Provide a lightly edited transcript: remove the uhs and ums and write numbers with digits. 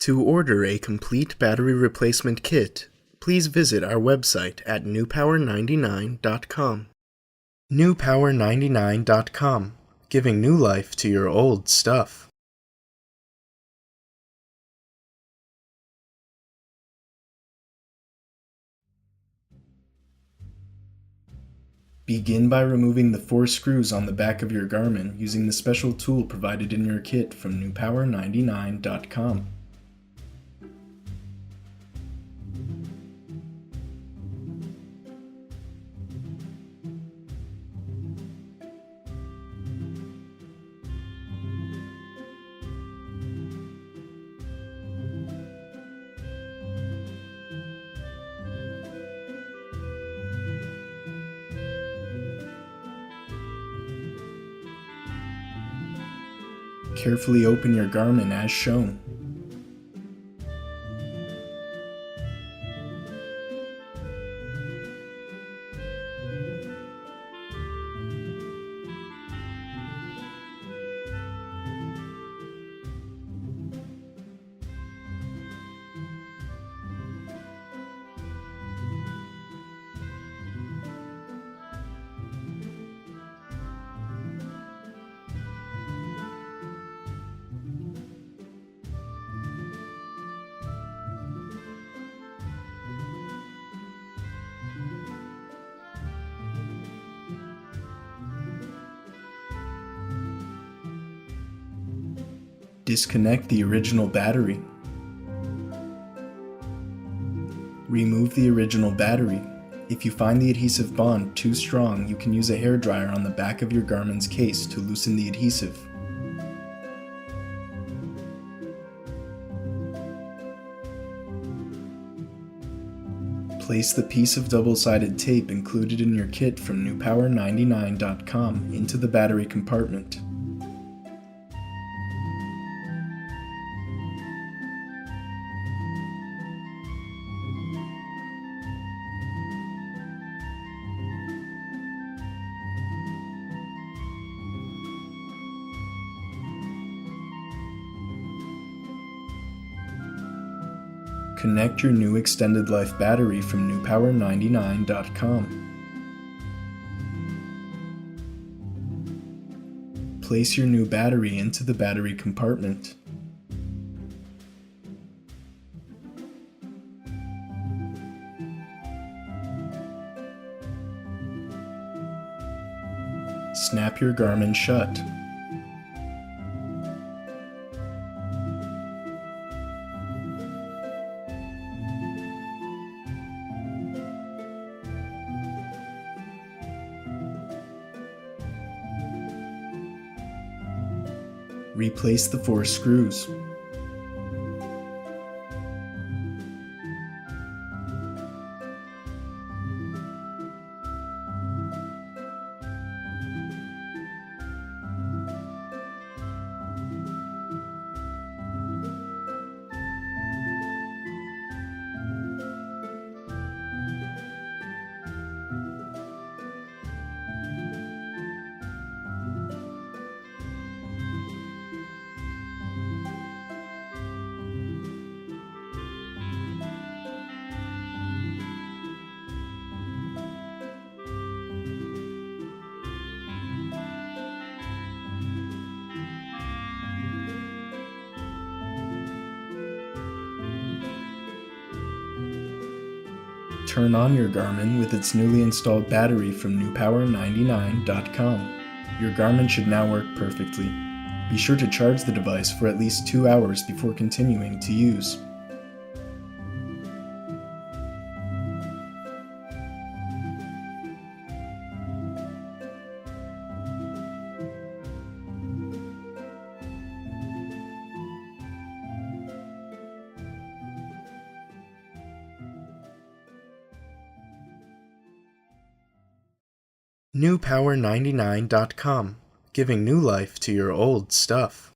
To order a complete battery replacement kit, please visit our website at newpower99.com. newpower99.com, giving new life to your old stuff. Begin by removing the 4 screws on the back of your Garmin using the special tool provided in your kit from newpower99.com. Carefully open your Garmin as shown. Disconnect the original battery. Remove the original battery. If you find the adhesive bond too strong, you can use a hairdryer on the back of your Garmin's case to loosen the adhesive. Place the piece of double-sided tape included in your kit from newpower99.com into the battery compartment. Connect your new extended life battery from newpower99.com. Place your new battery into the battery compartment. Snap your Garmin shut. Replace the 4 screws. Turn on your Garmin with its newly installed battery from newpower99.com. Your Garmin should now work perfectly. Be sure to charge the device for at least 2 hours before continuing to use. newpower99.com, giving new life to your old stuff.